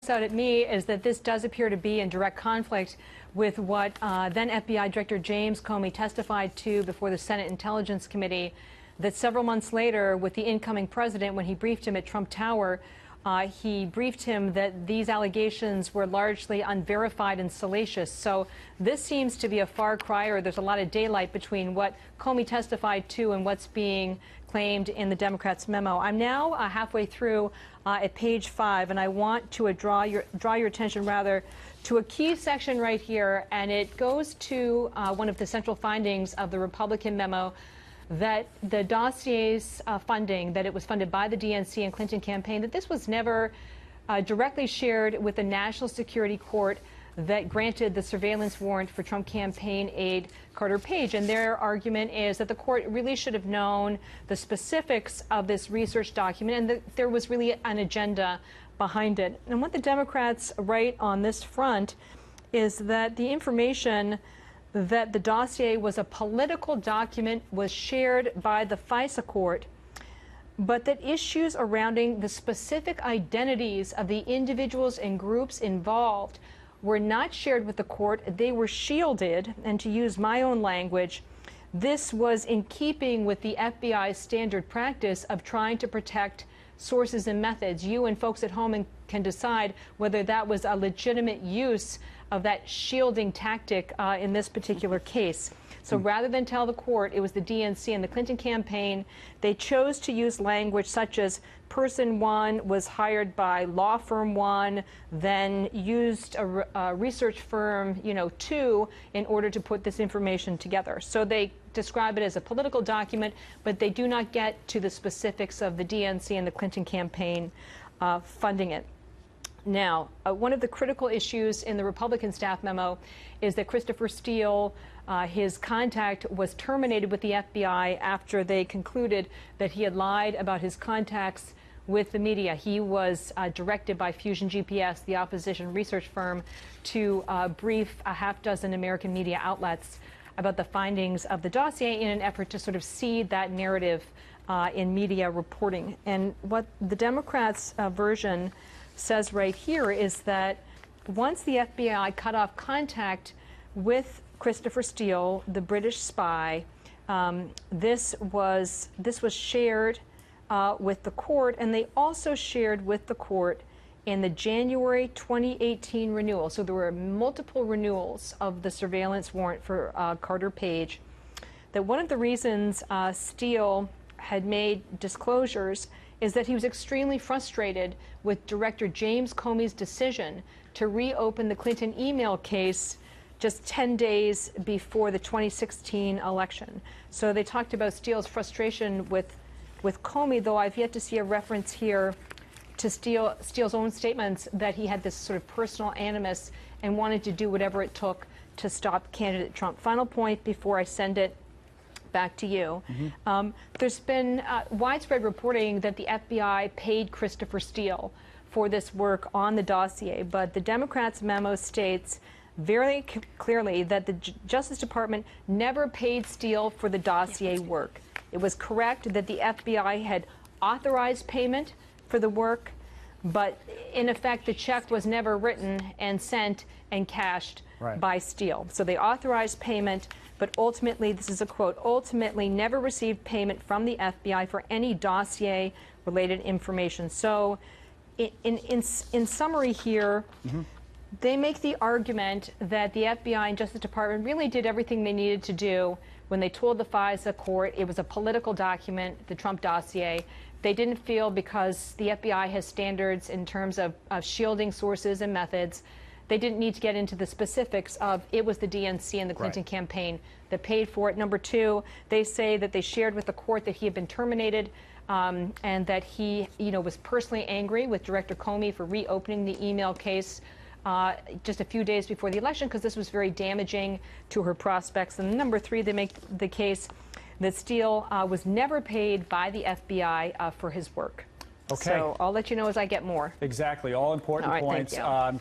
Out at me is that this does appear to be in direct conflict with what then FBI Director James Comey testified to before the Senate Intelligence Committee, that several months later with the incoming president, when he briefed him at Trump Tower, he briefed him that these allegations were largely unverified and salacious. So this seems to be a far cry, or there's a lot of daylight between what Comey testified to and what's being claimed in the Democrats' memo. I'm now halfway through at page 5, and I want to draw your attention rather to a key section right here, and it goes to one of the central findings of the Republican memo, that the dossier's funding, that it was funded by the DNC and Clinton campaign, that this was never directly shared with the National Security Court that granted the surveillance warrant for Trump campaign aide Carter Page. And their argument is that the court really should have known the specifics of this research document and that there was really an agenda behind it. And what the Democrats write on this front is that the information that the dossier was a political document was shared by the FISA court, but that issues surrounding the specific identities of the individuals and groups involved were not shared with the court. They were shielded, and to use my own language, this was in keeping with the FBI's standard practice of trying to protect sources and methods. You and folks at home can decide whether that was a legitimate use of that shielding tactic in this particular case. So rather than tell the court it was the DNC and the Clinton campaign, they chose to use language such as person 1 was hired by law firm 1, then used a research firm, 2, in order to put this information together. So they describe it as a political document, but they do not get to the specifics of the DNC and the Clinton campaign funding it. Now, one of the critical issues in the Republican staff memo is that Christopher Steele, his contact was terminated with the FBI after they concluded that he had lied about his contacts with the media. He was directed by Fusion GPS, the opposition research firm, to brief a half-dozen American media outlets about the findings of the dossier in an effort to sort of seed that narrative in media reporting. And what the Democrats' version says right here is that once the FBI cut off contact with Christopher Steele, the British spy, this was shared with the court, and they also shared with the court in the January 2018 renewal. So there were multiple renewals of the surveillance warrant for Carter Page. That one of the reasons Steele had made disclosures is that he was extremely frustrated with Director James Comey's decision to reopen the Clinton email case just 10 days before the 2016 election. So they talked about Steele's frustration with Comey, though I've yet to see a reference here to Steele's own statements that he had this sort of personal animus and wanted to do whatever it took to stop candidate Trump. Final point before I send it back to you. There's been widespread reporting that the FBI paid Christopher Steele for this work on the dossier, but the Democrats' memo states very clearly that the Justice Department never paid Steele for the dossier work. It was correct that the FBI had authorized payment for the work, but in effect the check was never written and sent and cashed by Steele. So they authorized payment, but ultimately, this is a quote, ultimately never received payment from the FBI for any dossier-related information. So in summary here, they make the argument that the FBI and Justice Department really did everything they needed to do when they told the FISA court it was a political document, the Trump dossier. They didn't feel, because the FBI has standards in terms of shielding sources and methods, they didn't need to get into the specifics of it was the DNC and the Clinton campaign that paid for it. Number two, they say that they shared with the court that he had been terminated and that he, was personally angry with Director Comey for reopening the email case just a few days before the election because this was very damaging to her prospects. And number three, they make the case that Steele was never paid by the FBI for his work. Okay. So I'll let you know as I get more. Exactly. All important points. Thank you.